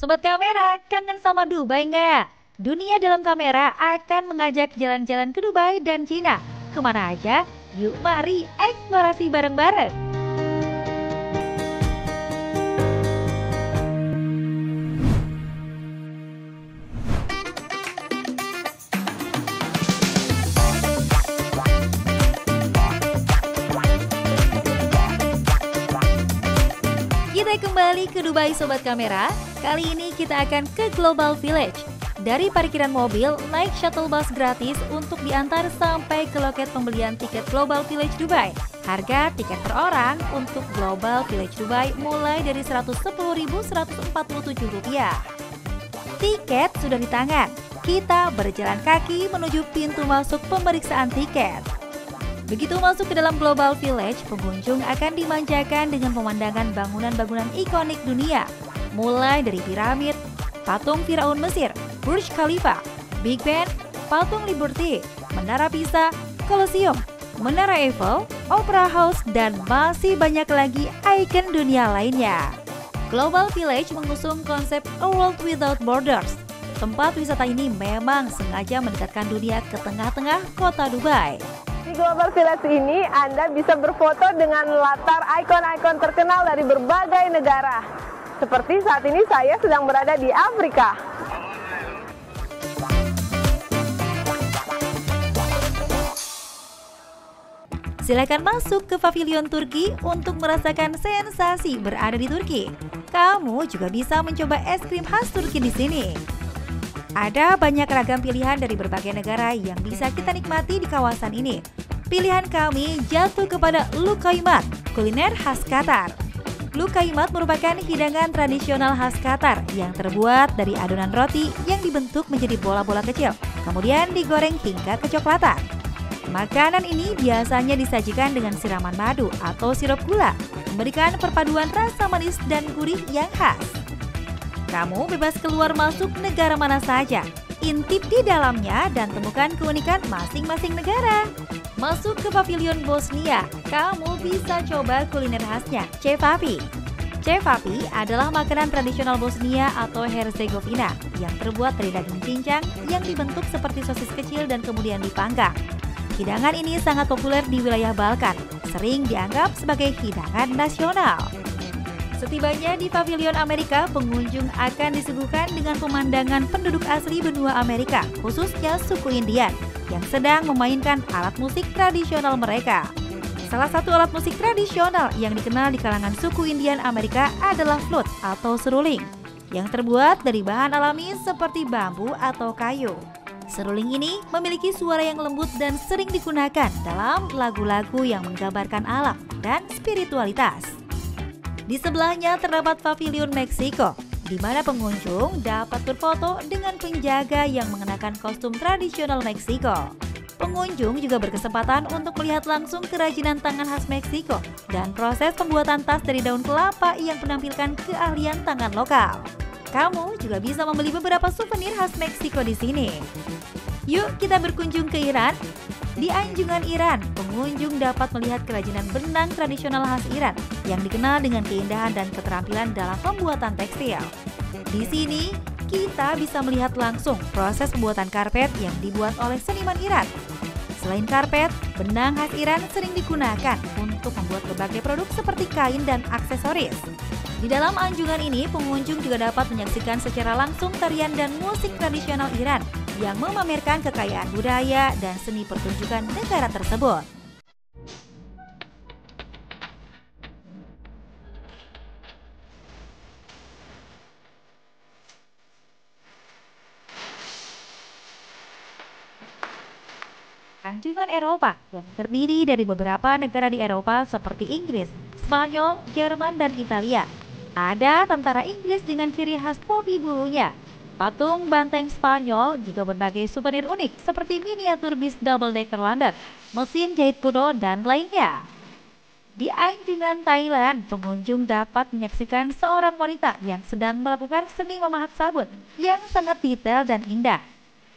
Sobat kamera, kangen sama Dubai nggak? Dunia dalam kamera akan mengajak jalan-jalan ke Dubai dan Cina. Kemana aja? Yuk mari eksplorasi bareng-bareng. Kita kembali ke Dubai Sobat Kamera. Kali ini kita akan ke Global Village. Dari parkiran mobil, naik shuttle bus gratis untuk diantar sampai ke loket pembelian tiket Global Village Dubai. Harga tiket per orang untuk Global Village Dubai mulai dari Rp110.147. Tiket sudah di tangan. Kita berjalan kaki menuju pintu masuk pemeriksaan tiket. Begitu masuk ke dalam Global Village, pengunjung akan dimanjakan dengan pemandangan bangunan-bangunan ikonik dunia. Mulai dari piramid, patung Firaun Mesir, Burj Khalifa, Big Ben, patung Liberty, Menara Pisa, Colosseum, Menara Eiffel, Opera House, dan masih banyak lagi ikon dunia lainnya. Global Village mengusung konsep A World Without Borders. Tempat wisata ini memang sengaja mendekatkan dunia ke tengah-tengah kota Dubai. Di Global Village ini Anda bisa berfoto dengan latar ikon-ikon terkenal dari berbagai negara. Seperti saat ini saya sedang berada di Afrika. Silakan masuk ke Pavilion Turki untuk merasakan sensasi berada di Turki. Kamu juga bisa mencoba es krim khas Turki di sini. Ada banyak ragam pilihan dari berbagai negara yang bisa kita nikmati di kawasan ini. Pilihan kami jatuh kepada Lukaimat, kuliner khas Qatar. Lukaimat merupakan hidangan tradisional khas Qatar yang terbuat dari adonan roti yang dibentuk menjadi bola-bola kecil, kemudian digoreng hingga kecoklatan. Makanan ini biasanya disajikan dengan siraman madu atau sirup gula, memberikan perpaduan rasa manis dan gurih yang khas. Kamu bebas keluar masuk negara mana saja, intip di dalamnya dan temukan keunikan masing-masing negara. Masuk ke Pavilion Bosnia, kamu bisa coba kuliner khasnya, cevapi. Cevapi adalah makanan tradisional Bosnia atau Herzegovina yang terbuat dari daging cincang yang dibentuk seperti sosis kecil dan kemudian dipanggang. Hidangan ini sangat populer di wilayah Balkan, sering dianggap sebagai hidangan nasional. Setibanya di Pavilion Amerika, pengunjung akan disuguhkan dengan pemandangan penduduk asli benua Amerika, khususnya suku Indian, yang sedang memainkan alat musik tradisional mereka. Salah satu alat musik tradisional yang dikenal di kalangan suku Indian Amerika adalah flute atau seruling, yang terbuat dari bahan alami seperti bambu atau kayu. Seruling ini memiliki suara yang lembut dan sering digunakan dalam lagu-lagu yang menggambarkan alam dan spiritualitas. Di sebelahnya terdapat Pavilion Meksiko, di mana pengunjung dapat berfoto dengan penjaga yang mengenakan kostum tradisional Meksiko. Pengunjung juga berkesempatan untuk melihat langsung kerajinan tangan khas Meksiko dan proses pembuatan tas dari daun kelapa yang menampilkan keahlian tangan lokal. Kamu juga bisa membeli beberapa souvenir khas Meksiko di sini. Yuk kita berkunjung ke Iran. Di Anjungan Iran, pengunjung dapat melihat kerajinan benang tradisional khas Iran yang dikenal dengan keindahan dan keterampilan dalam pembuatan tekstil. Di sini, kita bisa melihat langsung proses pembuatan karpet yang dibuat oleh seniman Iran. Selain karpet, benang khas Iran sering digunakan untuk membuat berbagai produk seperti kain dan aksesoris. Di dalam anjungan ini, pengunjung juga dapat menyaksikan secara langsung tarian dan musik tradisional Iran yang memamerkan kekayaan budaya dan seni pertunjukan negara tersebut. Anjungan Eropa yang terdiri dari beberapa negara di Eropa seperti Inggris, Spanyol, Jerman, dan Italia. Ada tentara Inggris dengan ciri khas topi bulunya. Patung banteng Spanyol juga berbagai souvenir unik seperti miniatur bis double decker London, mesin jahit kuno, dan lainnya. Di Anjungan Thailand, pengunjung dapat menyaksikan seorang wanita yang sedang melakukan seni memahat sabun yang sangat detail dan indah.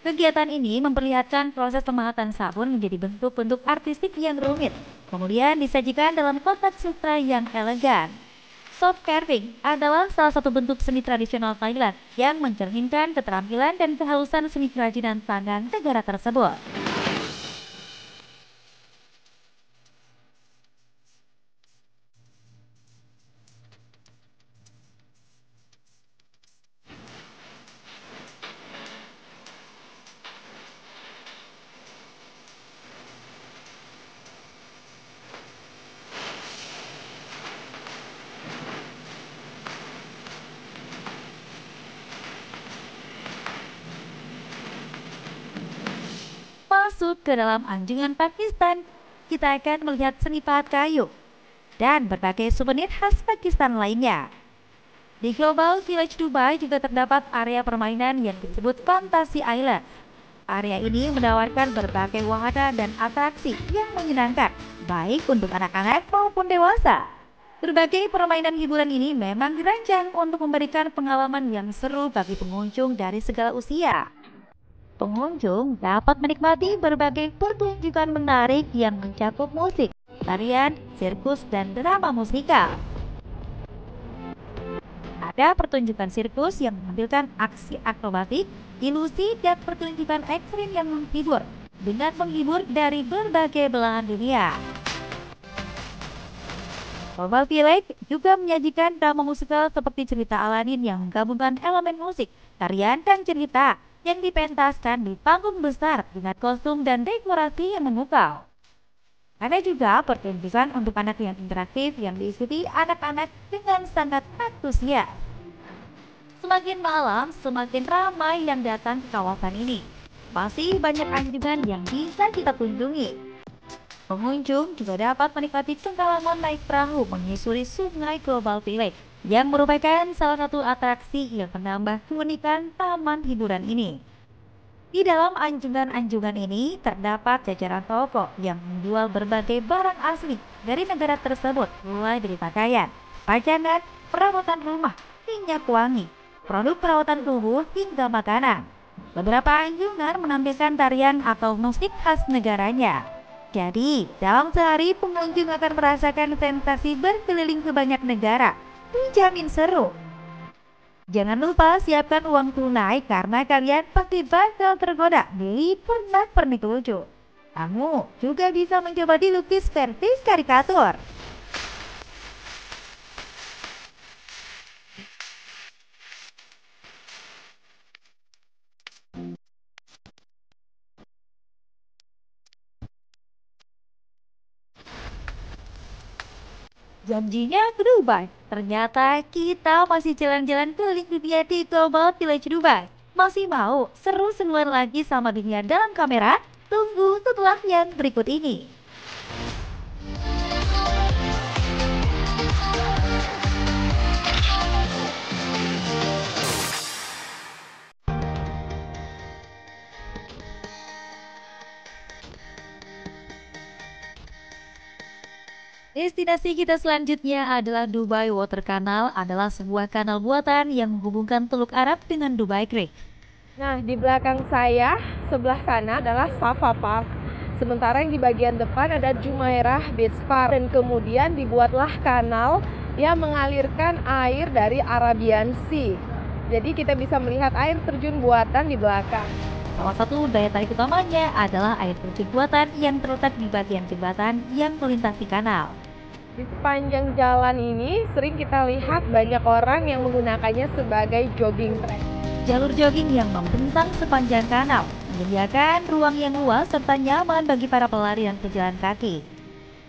Kegiatan ini memperlihatkan proses pemahatan sabun menjadi bentuk-bentuk artistik yang rumit, kemudian disajikan dalam kotak sutra yang elegan. Soft carving adalah salah satu bentuk seni tradisional Thailand yang mencerminkan keterampilan dan kehalusan seni kerajinan tangan negara tersebut. Masuk ke dalam anjungan Pakistan, kita akan melihat seni pahat kayu dan berbagai souvenir khas Pakistan lainnya. Di Global Village Dubai juga terdapat area permainan yang disebut Fantasy Island. Area ini menawarkan berbagai wahana dan atraksi yang menyenangkan, baik untuk anak-anak maupun dewasa. Berbagai permainan hiburan ini memang dirancang untuk memberikan pengalaman yang seru bagi pengunjung dari segala usia. Pengunjung dapat menikmati berbagai pertunjukan menarik yang mencakup musik, tarian, sirkus, dan drama musikal. Ada pertunjukan sirkus yang menampilkan aksi akrobatik, ilusi, dan pertunjukan ekstrim yang menghibur dengan menghibur dari berbagai belahan dunia. Global Village juga menyajikan drama musikal seperti cerita Aladin yang menggabungkan elemen musik, tarian, dan cerita yang dipentaskan di panggung besar dengan kostum dan dekorasi yang memukau. Ada juga pertunjukan untuk anak yang interaktif yang diikuti anak-anak dengan sangat antusias. Semakin malam, semakin ramai yang datang ke kawasan ini. Masih banyak anjungan yang bisa kita kunjungi. Pengunjung juga dapat menikmati pengalaman naik perahu menyusuri sungai Global Village yang merupakan salah satu atraksi yang menambah keunikan taman hiburan ini. Di dalam anjungan-anjungan ini terdapat jajaran toko yang menjual berbagai barang asli dari negara tersebut, mulai dari pakaian, pajangan, perabotan rumah, minyak wangi, produk perawatan tubuh hingga makanan. Beberapa anjungan menampilkan tarian atau musik khas negaranya. Jadi, dalam sehari pengunjung akan merasakan sensasi berkeliling ke banyak negara. Dijamin seru. Jangan lupa siapkan uang tunai karena kalian pasti bakal tergoda beli pernak-pernik lucu. Kamu juga bisa mencoba dilukis versi karikatur. Janjinya ke Dubai. Ternyata kita masih jalan-jalan keliling dunia di Global Village Dubai. Masih mau seru-seruan lagi sama dunia dalam kamera? Tunggu setelah yang berikut ini. Destinasi kita selanjutnya adalah Dubai Water Canal, adalah sebuah kanal buatan yang menghubungkan Teluk Arab dengan Dubai Creek. Nah, di belakang saya, sebelah sana adalah Safa Park. Sementara yang di bagian depan ada Jumeirah Beach Park. Dan kemudian dibuatlah kanal yang mengalirkan air dari Arabian Sea. Jadi kita bisa melihat air terjun buatan di belakang. Salah satu daya tarik utamanya adalah air terjun buatan yang terletak di bagian jembatan yang melintasi kanal. Di sepanjang jalan ini sering kita lihat banyak orang yang menggunakannya sebagai jogging track. Jalur jogging yang membentang sepanjang kanal menyediakan ruang yang luas serta nyaman bagi para pelari dan pejalan kaki.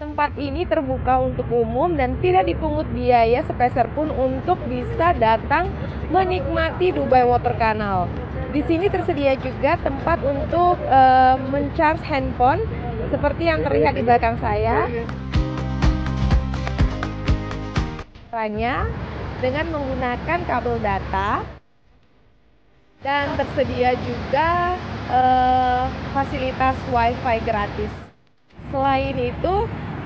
Tempat ini terbuka untuk umum dan tidak dipungut biaya sepeser pun untuk bisa datang menikmati Dubai Water Canal. Di sini tersedia juga tempat untuk mencharge handphone seperti yang terlihat di belakang saya. Caranya dengan menggunakan kabel data dan tersedia juga fasilitas wifi gratis. Selain itu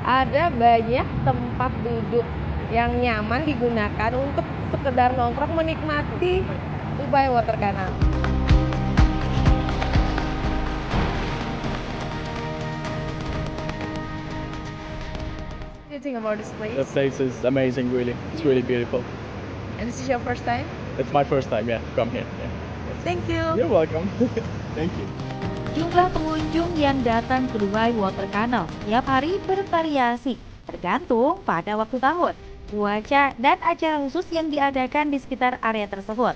ada banyak tempat duduk yang nyaman digunakan untuk sekedar nongkrong menikmati Dubai Water Canal. do you think about this place? The place is amazing, really. It's really beautiful. And this is your first time? It's my first time, yeah, to come here. Yeah. Thank you. You're welcome. Thank you. Jumlah pengunjung yang datang ke Dubai Water Canal setiap hari bervariasi, tergantung pada waktu tahun, cuaca, dan acara khusus yang diadakan di sekitar area tersebut.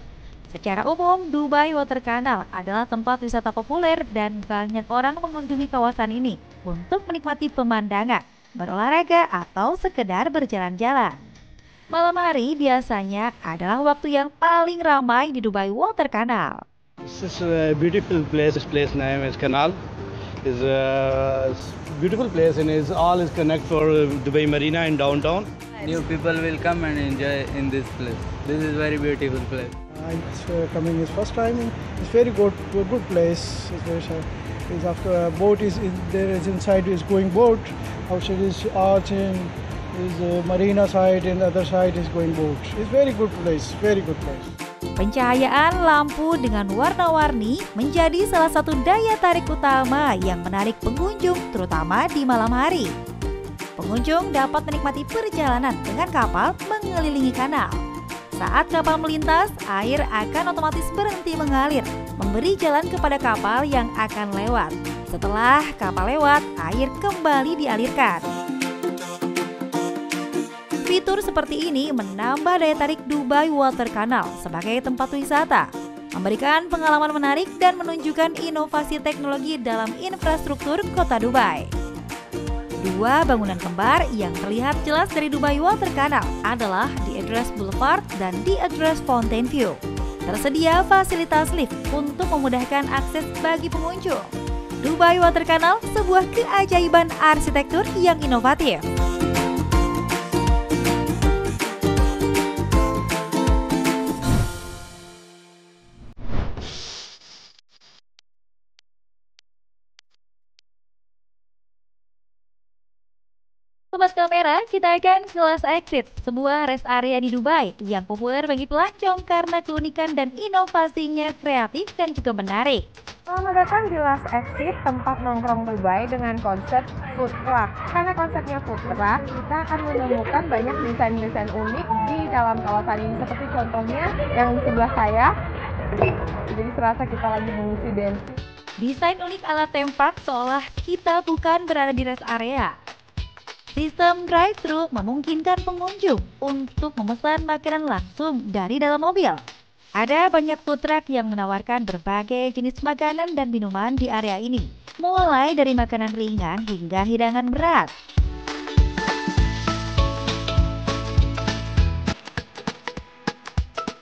Secara umum, Dubai Water Canal adalah tempat wisata populer dan banyak orang mengunjungi kawasan ini untuk menikmati pemandangan, berolahraga, atau sekedar berjalan-jalan. Malam hari biasanya adalah waktu yang paling ramai di Dubai Water Canal. This is a beautiful place. This place name is Canal. Is a beautiful place and is all is connect for Dubai Marina in downtown. New people will come and enjoy in this place. This is very beautiful place. It's coming his first time. It's very good place. It's very is after a boat is in, there is inside is going boat. Outside is arch and is marina side and other side is going boat. It's very good place. Very good place. Pencahayaan lampu dengan warna-warni menjadi salah satu daya tarik utama yang menarik pengunjung, terutama di malam hari. Pengunjung dapat menikmati perjalanan dengan kapal mengelilingi kanal. Saat kapal melintas, air akan otomatis berhenti mengalir, memberi jalan kepada kapal yang akan lewat. Setelah kapal lewat, air kembali dialirkan. Fitur seperti ini menambah daya tarik Dubai Water Canal sebagai tempat wisata, memberikan pengalaman menarik dan menunjukkan inovasi teknologi dalam infrastruktur kota Dubai. Dua bangunan kembar yang terlihat jelas dari Dubai Water Canal adalah The Address Boulevard dan The Address Fountain View. Tersedia fasilitas lift untuk memudahkan akses bagi pengunjung. Dubai Water Canal, sebuah keajaiban arsitektur yang inovatif. Sobat Kamera, kita akan ke Last Exit, sebuah rest area di Dubai yang populer bagi pelancong karena keunikan dan inovasinya kreatif dan juga menarik. Selamat datang di Last Exit, tempat nongkrong Dubai dengan konsep food truck. Karena konsepnya food truck, kita akan menemukan banyak desain-desain unik di dalam kawasan ini. Seperti contohnya yang di sebelah saya, jadi serasa kita lagi mengisi bensin. Desain unik ala theme park seolah kita bukan berada di rest area. Sistem drive-thru memungkinkan pengunjung untuk memesan makanan langsung dari dalam mobil. Ada banyak food truck yang menawarkan berbagai jenis makanan dan minuman di area ini, mulai dari makanan ringan hingga hidangan berat.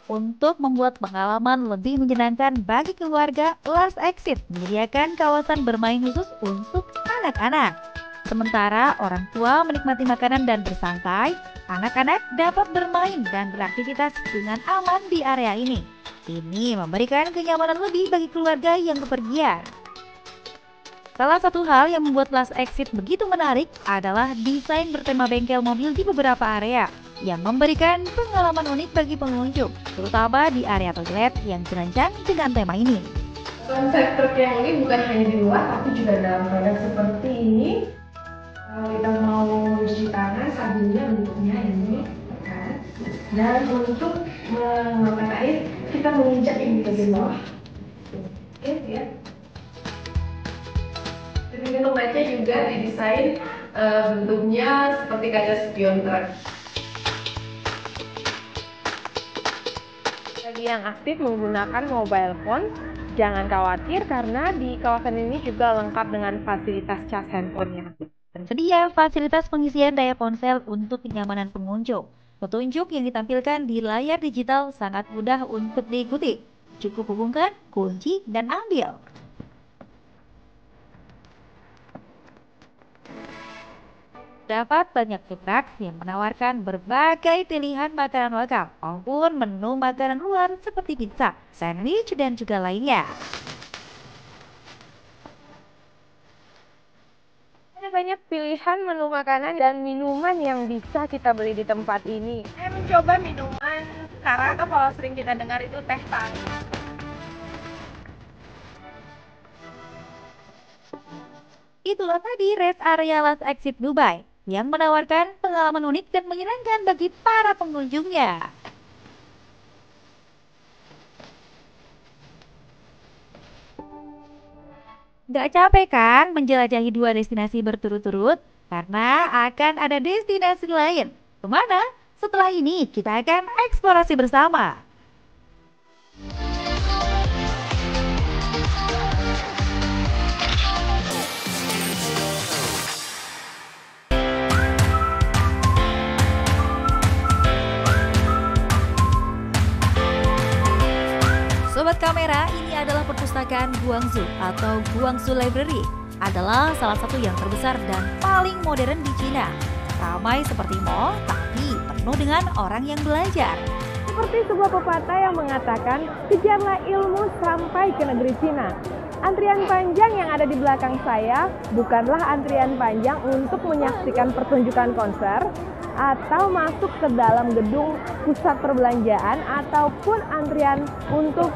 Untuk membuat pengalaman lebih menyenangkan bagi keluarga, Last Exit menyediakan kawasan bermain khusus untuk anak-anak. Sementara orang tua menikmati makanan dan bersantai, anak-anak dapat bermain dan beraktivitas dengan aman di area ini. Ini memberikan kenyamanan lebih bagi keluarga yang bepergian. Salah satu hal yang membuat Last Exit begitu menarik adalah desain bertema bengkel mobil di beberapa area yang memberikan pengalaman unik bagi pengunjung, terutama di area toilet yang dirancang dengan tema ini. Konsep truk yang unik bukan hanya di luar, tapi juga dalam produk seperti ini. Kalau kita mau cuci tangan, sabunnya bentuknya ini, kan? Dan untuk mengeluarkan air, kita menginjak ini ke bawah. Oke, ya. Jadi dompetnya juga didesain bentuknya seperti kayak spion truk. Bagi yang aktif menggunakan mobile phone, jangan khawatir karena di kawasan ini juga lengkap dengan fasilitas cas handphone-nya. Tersedia fasilitas pengisian daya ponsel untuk kenyamanan pengunjung. Petunjuk yang ditampilkan di layar digital sangat mudah untuk diikuti. Cukup hubungkan, kunci, dan ambil. Dapat banyak food truck yang menawarkan berbagai pilihan makanan lokal maupun menu makanan luar seperti pizza, sandwich, dan juga lainnya. Banyak pilihan menu makanan dan minuman yang bisa kita beli di tempat ini. Saya mencoba minuman karena kalau sering kita dengar itu teh tarik. Itulah tadi rest area Last Exit Dubai. yang menawarkan pengalaman unik dan menyenangkan bagi para pengunjungnya. Gak capek kan menjelajahi 2 destinasi berturut-turut? Karena akan ada destinasi lain. Kemana? Setelah ini kita akan eksplorasi bersama. Sobat kamera, ini adalah perpustakaan Guangzhou atau Guangzhou Library. Adalah salah satu yang terbesar dan paling modern di Cina. Ramai seperti mall, tapi penuh dengan orang yang belajar. Seperti sebuah pepatah yang mengatakan, kejarlah ilmu sampai ke negeri Cina. Antrian panjang yang ada di belakang saya bukanlah antrian panjang untuk menyaksikan pertunjukan konser atau masuk ke dalam gedung pusat perbelanjaan ataupun antrian untuk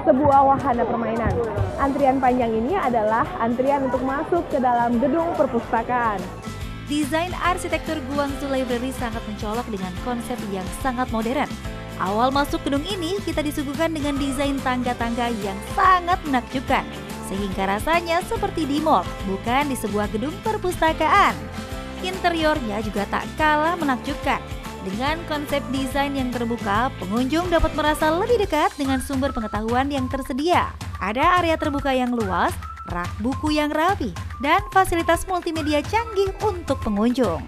sebuah wahana permainan. Antrian panjang ini adalah antrian untuk masuk ke dalam gedung perpustakaan. Desain arsitektur Guangzhou Library sangat mencolok dengan konsep yang sangat modern. Awal masuk gedung ini kita disuguhkan dengan desain tangga-tangga yang sangat menakjubkan, sehingga rasanya seperti di mall, bukan di sebuah gedung perpustakaan. Interiornya juga tak kalah menakjubkan. Dengan konsep desain yang terbuka, pengunjung dapat merasa lebih dekat dengan sumber pengetahuan yang tersedia. Ada area terbuka yang luas, rak buku yang rapi, dan fasilitas multimedia canggih untuk pengunjung.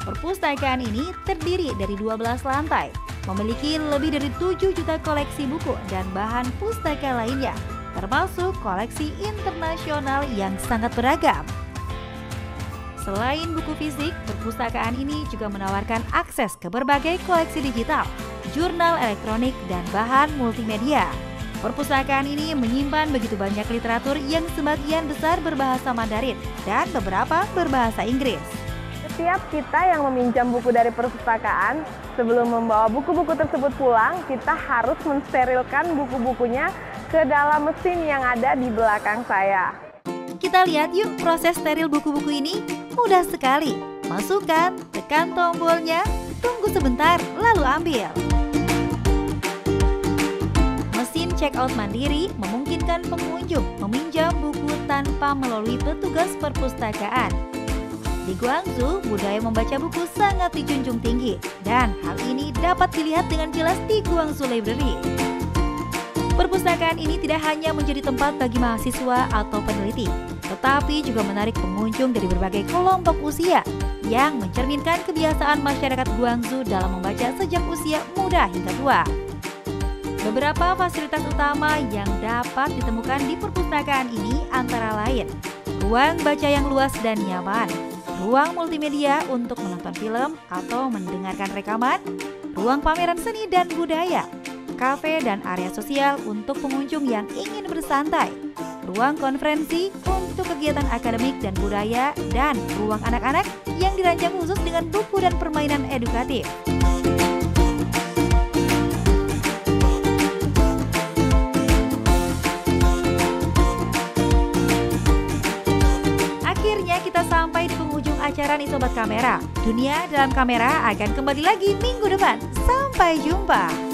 Perpustakaan ini terdiri dari 12 lantai, memiliki lebih dari 7 juta koleksi buku dan bahan pustaka lainnya, termasuk koleksi internasional yang sangat beragam. Selain buku fisik, perpustakaan ini juga menawarkan akses ke berbagai koleksi digital, jurnal elektronik, dan bahan multimedia. Perpustakaan ini menyimpan begitu banyak literatur yang sebagian besar berbahasa Mandarin dan beberapa berbahasa Inggris. Setiap kita yang meminjam buku dari perpustakaan, sebelum membawa buku-buku tersebut pulang, kita harus mensterilkan buku-bukunya ke dalam mesin yang ada di belakang saya. Kita lihat yuk proses steril buku-buku ini. Mudah sekali. Masukkan, tekan tombolnya, tunggu sebentar, lalu ambil. Mesin check-out mandiri memungkinkan pengunjung meminjam buku tanpa melalui petugas perpustakaan. Di Guangzhou, budaya membaca buku sangat dijunjung tinggi, dan hal ini dapat dilihat dengan jelas di Guangzhou Library. Perpustakaan ini tidak hanya menjadi tempat bagi mahasiswa atau peneliti, tetapi juga menarik pengunjung dari berbagai kelompok usia yang mencerminkan kebiasaan masyarakat Guangzhou dalam membaca sejak usia muda hingga tua. Beberapa fasilitas utama yang dapat ditemukan di perpustakaan ini antara lain ruang baca yang luas dan nyaman, ruang multimedia untuk menonton film atau mendengarkan rekaman, ruang pameran seni dan budaya, kafe dan area sosial untuk pengunjung yang ingin bersantai, ruang konferensi untuk kegiatan akademik dan budaya, dan ruang anak-anak yang dirancang khusus dengan buku dan permainan edukatif. Akhirnya kita sampai di penghujung acara nih Sobat Kamera. Dunia dalam kamera akan kembali lagi minggu depan. Sampai jumpa.